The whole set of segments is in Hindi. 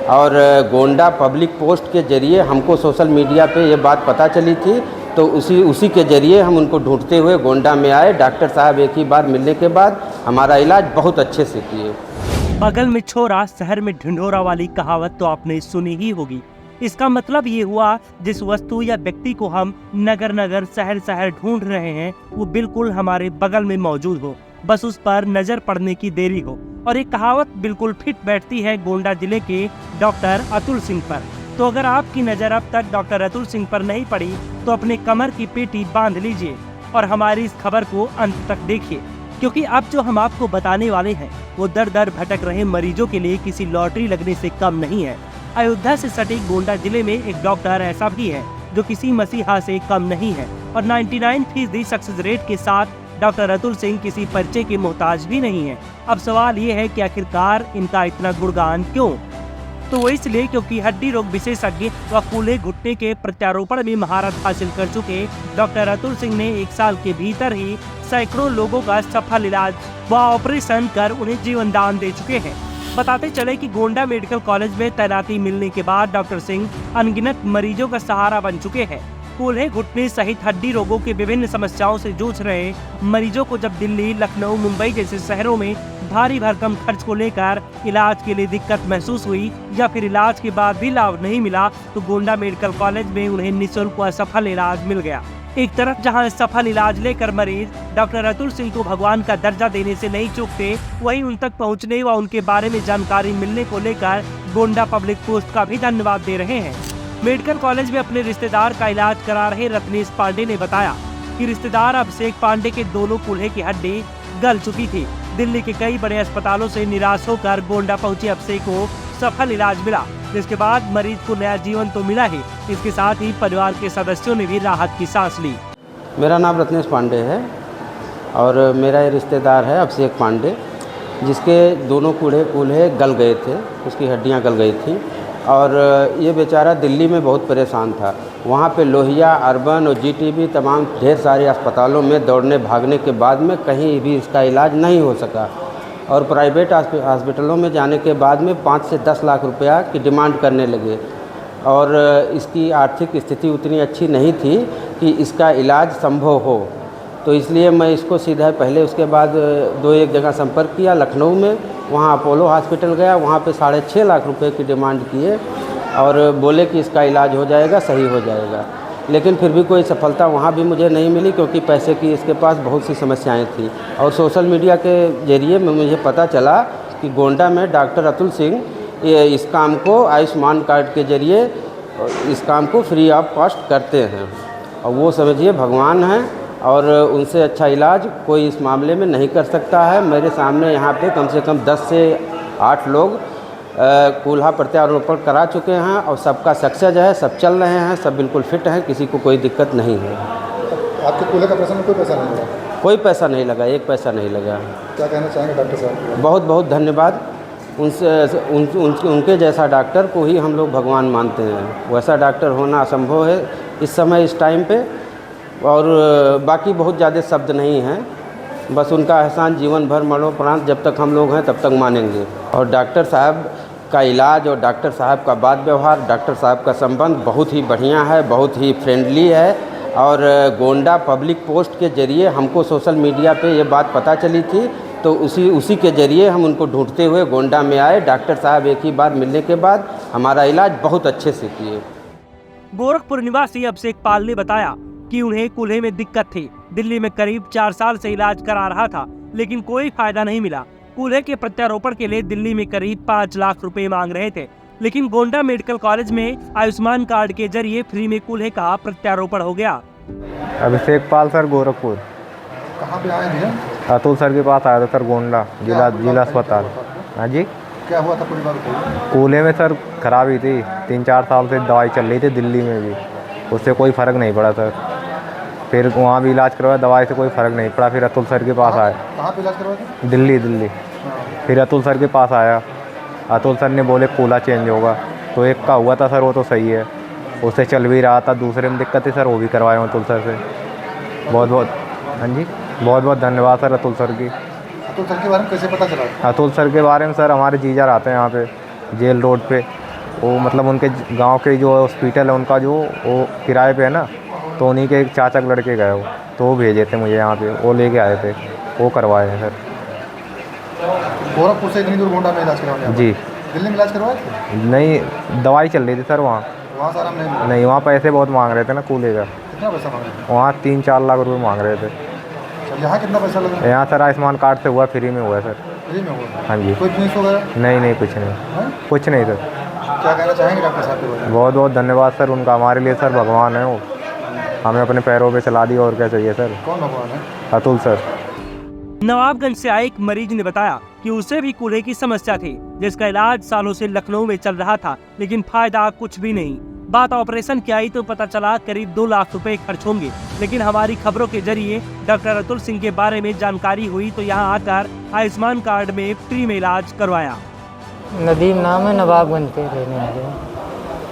और गोंडा पब्लिक पोस्ट के ज़रिए हमको सोशल मीडिया पे ये बात पता चली थी, तो उसी के ज़रिए हम उनको ढूंढते हुए गोंडा में आए। डॉक्टर साहब एक ही बार मिलने के बाद हमारा इलाज बहुत अच्छे से किए। बगल में छोरा शहर में ढिंढोरा वाली कहावत तो आपने सुनी ही होगी। इसका मतलब ये हुआ, जिस वस्तु या व्यक्ति को हम नगर नगर शहर शहर ढूंढ रहे हैं वो बिल्कुल हमारे बगल में मौजूद हो, बस उस पर नजर पड़ने की देरी हो। और ये कहावत बिल्कुल फिट बैठती है गोंडा जिले के डॉक्टर अतुल सिंह पर। तो अगर आपकी नज़र अब तक डॉक्टर अतुल सिंह पर नहीं पड़ी तो अपने कमर की पेटी बांध लीजिए और हमारी इस खबर को अंत तक देखिए, क्योंकि अब जो हम आपको बताने वाले हैं वो दर दर भटक रहे मरीजों के लिए किसी लॉटरी लगने से कम नहीं है। अयोध्या से सटे गोंडा जिले में एक डॉक्टर ऐसा भी है जो किसी मसीहा से कम नहीं है और 99% सक्सेस रेट के साथ डॉक्टर अतुल सिंह किसी परिचय के मोहताज भी नहीं है। अब सवाल ये है कि आखिरकार इनका इतना गुणगान क्यों? तो वो इसलिए क्योंकि हड्डी रोग विशेषज्ञ व कूल्हे घुटने के प्रत्यारोपण में महारत हासिल कर चुके डॉक्टर अतुल सिंह ने 1 साल के भीतर ही सैकड़ों लोगों का सफल इलाज व ऑपरेशन कर उन्हें जीवन दान दे चुके हैं। बताते चले कि गोंडा मेडिकल कॉलेज में तैनाती मिलने के बाद डॉक्टर सिंह अनगिनत मरीजों का सहारा बन चुके हैं। कूल्हे घुटने सहित हड्डी रोगों के विभिन्न समस्याओं से जूझ रहे मरीजों को जब दिल्ली, लखनऊ, मुंबई जैसे शहरों में भारी भरकम खर्च को लेकर इलाज के लिए दिक्कत महसूस हुई या फिर इलाज के बाद भी लाभ नहीं मिला, तो गोंडा मेडिकल कॉलेज में उन्हें निःशुल्क व सफल इलाज मिल गया। एक तरफ जहां सफल इलाज लेकर मरीज डॉक्टर अतुल सिंह को भगवान का दर्जा देने से नहीं चूकते, वहीं उन तक पहुंचने व उनके बारे में जानकारी मिलने को लेकर गोंडा पब्लिक पोस्ट का भी धन्यवाद दे रहे हैं। मेडिकल कॉलेज में अपने रिश्तेदार का इलाज करा रहे रत्नेश पांडे ने बताया कि रिश्तेदार अभिषेक पांडे के दोनों कूल्हे की हड्डी गल चुकी थी। दिल्ली के कई बड़े अस्पतालों से निराश होकर गोंडा पहुंचे अभिषेक को सफल इलाज मिला, जिसके बाद मरीज को नया जीवन तो मिला ही, इसके साथ ही परिवार के सदस्यों ने भी राहत की सांस ली। मेरा नाम रत्नेश पांडे है और मेरा ये रिश्तेदार है अभिषेक पांडे, जिसके दोनों कूल्हे गल गए थे, उसकी हड्डियां गल गई थी और ये बेचारा दिल्ली में बहुत परेशान था। वहाँ पे लोहिया, अर्बन और जीटीबी तमाम ढेर सारे अस्पतालों में दौड़ने भागने के बाद में कहीं भी इसका इलाज नहीं हो सका और प्राइवेट हॉस्पिटलों में जाने के बाद में 5 से 10 लाख रुपया की डिमांड करने लगे और इसकी आर्थिक स्थिति उतनी अच्छी नहीं थी कि इसका इलाज संभव हो। तो इसलिए मैं इसको सीधा पहले उसके बाद 2-1 जगह संपर्क किया लखनऊ में, वहाँ अपोलो हॉस्पिटल गया, वहाँ पे 6.5 लाख रुपए की डिमांड किए और बोले कि इसका इलाज हो जाएगा, सही हो जाएगा। लेकिन फिर भी कोई सफलता वहाँ भी मुझे नहीं मिली क्योंकि पैसे की इसके पास बहुत सी समस्याएं थी। और सोशल मीडिया के ज़रिए मुझे पता चला कि गोंडा में डॉक्टर अतुल सिंह ये इस काम को आयुष्मान कार्ड के ज़रिए इस काम को फ्री ऑफ कॉस्ट करते हैं और वो समझिए भगवान हैं और उनसे अच्छा इलाज कोई इस मामले में नहीं कर सकता है। मेरे सामने यहाँ पे कम से कम 10 से 8 लोग कूल्हा प्रत्यारोपण करा चुके हैं और सबका सक्सेस है, सब चल रहे हैं, सब बिल्कुल फिट हैं, किसी को कोई दिक्कत नहीं है। आपके कूल्हे का ऑपरेशन में कोई पैसा नहीं लगा? कोई पैसा नहीं लगा, 1 पैसा नहीं लगा। क्या कहना चाहेंगे डॉक्टर साहब? बहुत बहुत धन्यवाद। उनके जैसा डॉक्टर को ही हम लोग भगवान मानते हैं, वैसा डॉक्टर होना असंभव है इस समय इस टाइम पे। और बाकी बहुत ज़्यादा शब्द नहीं हैं, बस उनका एहसान जीवन भर मरणोपरांत जब तक हम लोग हैं तब तक मानेंगे। और डॉक्टर साहब का इलाज और डॉक्टर साहब का बात व्यवहार, डॉक्टर साहब का संबंध बहुत ही बढ़िया है, बहुत ही फ्रेंडली है। और गोंडा पब्लिक पोस्ट के ज़रिए हमको सोशल मीडिया पे ये बात पता चली थी, तो उसी के ज़रिए हम उनको ढूंढते हुए गोंडा में आए। डॉक्टर साहब एक ही बार मिलने के बाद हमारा इलाज बहुत अच्छे से किए। गोरखपुर निवासी अभिषेक पाल ने बताया कि उन्हें कूल्हे में दिक्कत थी। दिल्ली में करीब 4 साल से इलाज करा रहा था, लेकिन कोई फायदा नहीं मिला। कूल्हे के प्रत्यारोपण के लिए दिल्ली में करीब 5 लाख रुपए मांग रहे थे, लेकिन गोंडा मेडिकल कॉलेज में आयुष्मान कार्ड के जरिए फ्री में कूल्हे का प्रत्यारोपण हो गया। अभिषेक पाल सर, गोरखपुर। कहाँ पे आए भैया? अतुल सर के पास आया था सर, गोंडा जिला अस्पताल। हाँ जी। क्या हुआ था पूरी बात? कूल्हे में सर खराबी थी, 3-4 साल से दवाई चल रही थी दिल्ली में भी, उससे कोई फ़र्क नहीं पड़ा सर। फिर वहाँ भी इलाज करवाया, दवाई से कोई फ़र्क नहीं पड़ा। फिर अतुल सर के पास आया। कहाँ पे इलाज करवाया? दिल्ली। फिर अतुल सर के पास आया, अतुल सर ने बोले कूल्हा चेंज होगा, तो एक का हुआ था सर, वो तो सही है, उससे चल भी रहा था। दूसरे में दिक्कत थी सर, वो भी करवाया अतुल सर से। बहुत बहुत हाँ जी, बहुत बहुत धन्यवाद सर अतुल सर की। अतुल सर के बारे में कैसे पता चला? अतुल सर के बारे में सर हमारे जीजा रहते हैं यहाँ पे जेल रोड पे, वो मतलब उनके गांव के जो हॉस्पिटल है उनका जो वो किराए पे है ना, तो उन्हीं के एक चाचा के लड़के गए हो, तो वो भेजे थे मुझे यहाँ पे, वो लेके आए थे, वो करवाए हैं सर। गोरखपुर से इतनी दूर गोंडा में इलाज करवाने आए? जी दिल्ली में इलाज करवाए थे? नहीं, दवाई चल रही थी सर वहाँ। वहाँ से आराम नहीं मिला? नहीं, वहाँ पैसे बहुत मांग रहे थे ना कूले का, कितना पैसा मांग रहे वहाँ 3-4 लाख रुपए मांग रहे थे। थे? यहाँ कितना पैसा लगा? यहाँ सर आयुष्मान कार्ड से हुआ, फ्री में हुआ है सर। फ्री में हुआ? हाँ जी। कोई फीस वगैरह? नहीं, कुछ नहीं, हैं? कुछ नहीं सर। क्या कहना चाहेंगे डॉक्टर साहब के बारे में? बहुत बहुत धन्यवाद सर उनका, हमारे लिए सर भगवान है वो, हमें अपने पैरों पे चला दिया, और क्या चाहिए सर। कौन भगवान है? अतुल सर। नवाबगंज से आए एक मरीज ने बताया कि उसे भी कूल्हे की समस्या थी, जिसका इलाज सालों से लखनऊ में चल रहा था, लेकिन फायदा कुछ भी नहीं। बात ऑपरेशन की आई तो पता चला करीब 2 लाख रुपए खर्च होंगे, लेकिन हमारी खबरों के जरिए डॉक्टर अतुल सिंह के बारे में जानकारी हुई तो यहाँ आकर आयुष्मान कार्ड में फ्री में इलाज करवाया। नदीम नाम है, नवाबगंज के रहने वाले हैं।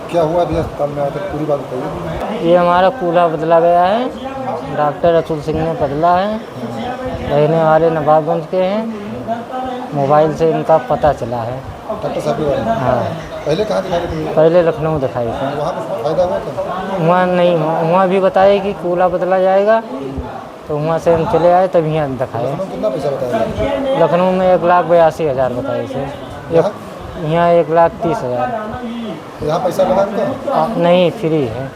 क्या हुआ अभी अस्पताल में आकर, पूरी बात बताइए। ये हमारा कूल्हा बदला गया है, डॉक्टर अतुल सिंह ने बदला है, रहने वाले नवाबगंज के हैं, मोबाइल से इनका पता चला है। डॉक्टर साहब के बारे में? हाँ, पहले कहाँ दिखाई थी? पहले लखनऊ दिखाई थी। वहाँ पर फायदा हुआ था? वहाँ नहीं, वहाँ भी बताया कि कूल्हा बदला जाएगा, तो वहाँ से हम चले आए, तब यहाँ दिखाए। कितना पैसा बताया? लखनऊ में 1,82,000 बताए थे, यहाँ 1,30,000। यहाँ पैसा लगा इनका? नहीं, फ्री है,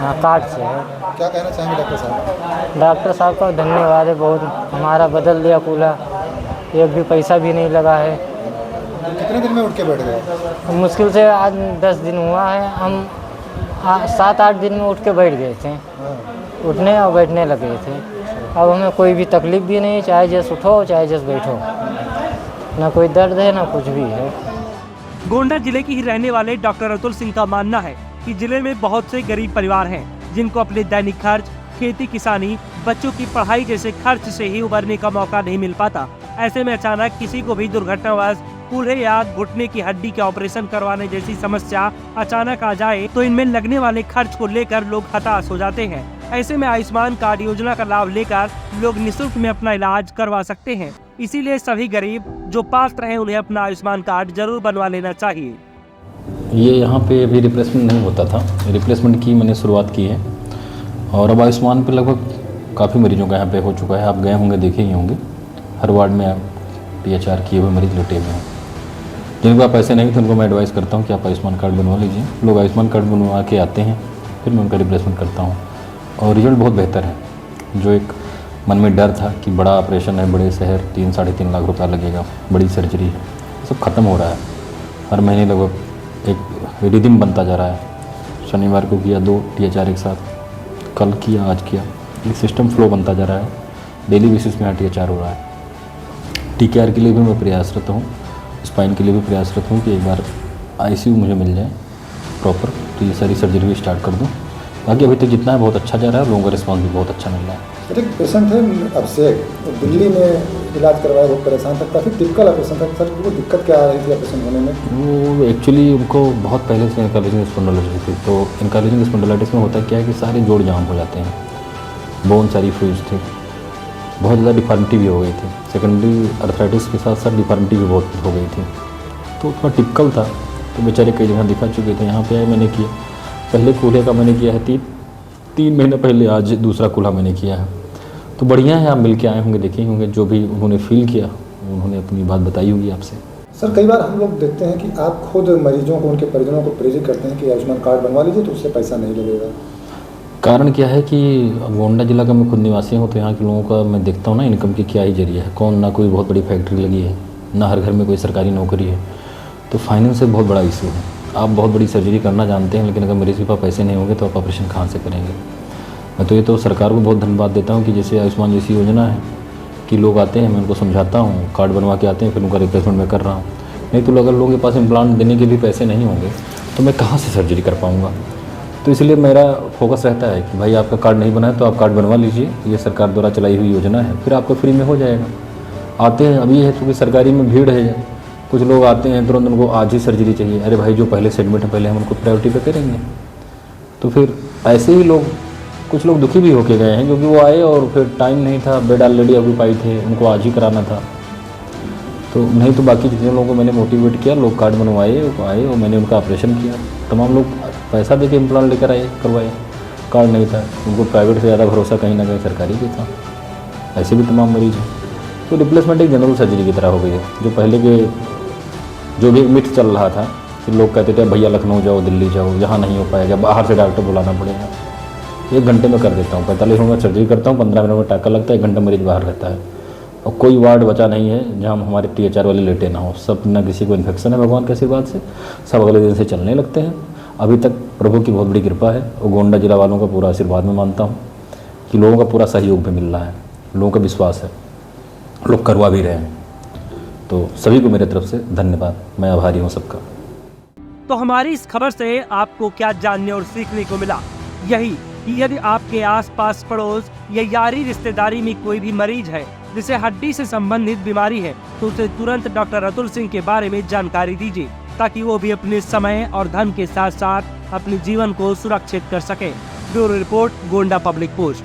हाँ कार्ड से है। क्या कहना चाहेंगे डॉक्टर साहब? डॉक्टर साहब का धन्यवाद है बहुत, हमारा बदल दिया कूल्हा, एक भी पैसा भी नहीं लगा है। कितने दिन में उठ के बैठ गए? मुश्किल से आज 10 दिन हुआ है, हम 7-8 दिन में उठ के बैठ गए थे, उठने और बैठने लगे थे। अब हमें कोई भी तकलीफ भी नहीं, चाहे जैसे उठो चाहे जैसे बैठो, ना कोई दर्द है ना कुछ भी है। गोंडा जिले के ही रहने वाले डॉक्टर अतुल सिंह का मानना है कि जिले में बहुत से गरीब परिवार हैं, जिनको अपने दैनिक खर्च, खेती किसानी, बच्चों की पढ़ाई जैसे खर्च से ही उबरने का मौका नहीं मिल पाता। ऐसे में अचानक किसी को भी दुर्घटनावश कूल्हे या घुटने की हड्डी के ऑपरेशन करवाने जैसी समस्या अचानक आ जाए तो इनमें लगने वाले खर्च को लेकर लोग हताश हो जाते हैं। ऐसे में आयुष्मान कार्ड योजना का लाभ लेकर लोग निःशुल्क में अपना इलाज करवा सकते हैं। इसीलिए सभी गरीब जो पात्र हैं उन्हें अपना आयुष्मान कार्ड जरूर बनवा लेना चाहिए। ये यहाँ पे अभी रिप्लेसमेंट नहीं होता था, रिप्लेसमेंट की मैंने शुरुआत की है, और अब आयुष्मान पे लगभग काफ़ी मरीजों का यहाँ पे हो चुका है। आप गए होंगे, देखे ही होंगे, हर वार्ड में PHR किए हुए मरीज लेटे हुए हैं। जिनके पास पैसे नहीं तो उनको मैं एडवाइस करता हूँ कि आप आयुष्मान कार्ड बनवा लीजिए। लोग आयुष्मान कार्ड बनवा के आते हैं, फिर मैं उनका रिप्लेसमेंट करता हूँ, और रिजल्ट बहुत बेहतर है। जो एक मन में डर था कि बड़ा ऑपरेशन है, बड़े शहर 3-3.5 लाख रुपया लगेगा, बड़ी सर्जरी है, सब खत्म हो रहा है। हर महीने लगभग एक रिदम बनता जा रहा है। शनिवार को किया 2 THR एक साथ, कल किया, आज किया, एक सिस्टम फ्लो बनता जा रहा है। डेली बेसिस में THR हो रहा है। TKR के लिए भी मैं प्रयासरत हूँ, स्पाइन के लिए भी प्रयासरत हूँ कि एक बार ICU मुझे मिल जाए प्रॉपर, तो ये सारी सर्जरी भी स्टार्ट कर दूँ। बाकी अभी तक जितना है बहुत अच्छा जा रहा है, लोगों का रिस्पॉन्स भी बहुत अच्छा मिल रहा है। एक पेशेंट है अभिषेक, दिल्ली में इलाज करवाया, बहुत परेशान था, काफ़ी टिपिकल ऑपरेशन था। सर वो दिक्कत क्या आ रही थी ऑपरेशन होने में? वो एक्चुअली उनको बहुत पहले से एनकार्जिंग स्पॉन्डिलोलाइटिस थी। तो एनकार्जिंग स्पॉन्डिलोलाइटिस में होता क्या है कि सारे जोड़ जाम हो जाते हैं, बोन सारी फ्यूज थी, बहुत ज़्यादा डिफॉर्मिटी भी हो गई थी। सेकेंडरी अर्थराइटिस के साथ साथ डिफॉर्मिटी भी बहुत हो गई थी, तो थोड़ा टिपिकल था। तो बेचारे कई जगह दिखा चुके थे, यहाँ पे आए मैंने किया। पहले कूल्हे का मैंने किया है 3 महीने पहले, आज दूसरा कूल्हा मैंने किया है। तो बढ़िया है, आप मिल के आए होंगे, देखे होंगे, जो भी उन्होंने फील किया उन्होंने अपनी बात बताई होगी आपसे। सर कई बार हम लोग देखते हैं कि आप खुद मरीजों को, उनके परिजनों को प्रेरित करते हैं कि आयुष्मान कार्ड बनवा लीजिए तो उससे पैसा नहीं लगेगा। कारण क्या है कि गोंडा जिला का मैं खुद निवासी हूँ, तो यहाँ के लोगों का मैं देखता हूँ ना, इनकम की क्या ही जरिया है। कौन, ना कोई बहुत बड़ी फैक्ट्री लगी है, ना हर घर में कोई सरकारी नौकरी है, तो फाइनेंस से बहुत बड़ा इशू है। आप बहुत बड़ी सर्जरी करना जानते हैं, लेकिन अगर मरीज़ के पास पैसे नहीं होंगे तो आप ऑपरेशन कहाँ से करेंगे। मैं तो ये तो सरकार को बहुत धन्यवाद देता हूँ कि जैसे आयुष्मान जैसी योजना है कि लोग आते हैं, मैं उनको समझाता हूँ, कार्ड बनवा के आते हैं, फिर उनका रिप्लेसमेंट मैं कर रहा हूँ। नहीं तो अगर लोगों के पास इम्प्लांट देने के लिए पैसे नहीं होंगे तो मैं कहाँ से सर्जरी कर पाऊँगा। तो इसलिए मेरा फोकस रहता है कि भाई आपका कार्ड नहीं बना है तो आप कार्ड बनवा लीजिए, ये सरकार द्वारा चलाई हुई योजना है, फिर आपको फ्री में हो जाएगा। आते हैं, अभी है क्योंकि सरकारी में भीड़ है, कुछ लोग आते हैं तुरंत उनको आज ही सर्जरी चाहिए। अरे भाई जो पहले से एडमिट है पहले हम उनको प्रायोरिटी पे करेंगे। तो फिर ऐसे ही लोग, कुछ लोग दुखी भी होके गए हैं क्योंकि वो आए और फिर टाइम नहीं था, बेड ऑलरेडी ऑक्यूपाइड थे, उनको आज ही कराना था। तो नहीं तो बाकी जितने लोगों को मैंने मोटिवेट किया, लोग कार्ड बनवाए, वो आए और मैंने उनका ऑपरेशन किया। तमाम लोग पैसा दे के इम्प्लांट लेकर आए, करवाए, कार्ड नहीं था उनको, प्राइवेट से ज़्यादा भरोसा कहीं ना कहीं सरकारी पे था। ऐसे भी तमाम मरीज हैं। तो रिप्लेसमेंट एक जनरल सर्जरी की तरह हो गई है। जो पहले के जो भी मिथ चल रहा था कि लोग कहते थे भैया लखनऊ जाओ, दिल्ली जाओ, यहाँ नहीं हो पाएगा, बाहर से डॉक्टर बुलाना पड़ेगा। 1 घंटे में कर देता हूँ, 45 मिनट में सर्जरी करता हूँ, 15 मिनट में टाका लगता है, 1 घंटा मरीज बाहर रहता है। और कोई वार्ड बचा नहीं है जहाँ हमारे THR वाले लेटे ना हो। सब ना किसी को इन्फेक्शन है भगवान के आशीर्वाद से, सब अगले दिन से चलने लगते हैं। अभी तक प्रभु की बहुत बड़ी कृपा है और गोंडा जिला वालों का पूरा आशीर्वाद मैं मानता हूँ कि लोगों का पूरा सहयोग भी मिल रहा है, लोगों का विश्वास है, लोग करवा भी रहे हैं। तो सभी को मेरे तरफ से धन्यवाद, मैं आभारी हूँ सबका। तो हमारी इस खबर से आपको क्या जानने और सीखने को मिला? यही कि यदि आपके आसपास, पड़ोस या यारी रिश्तेदारी में कोई भी मरीज है जिसे हड्डी से संबंधित बीमारी है, तो उसे तुरंत डॉक्टर अतुल सिंह के बारे में जानकारी दीजिए, ताकि वो भी अपने समय और धन के साथ साथ अपने जीवन को सुरक्षित कर सके। Bureau report, Gonda public post.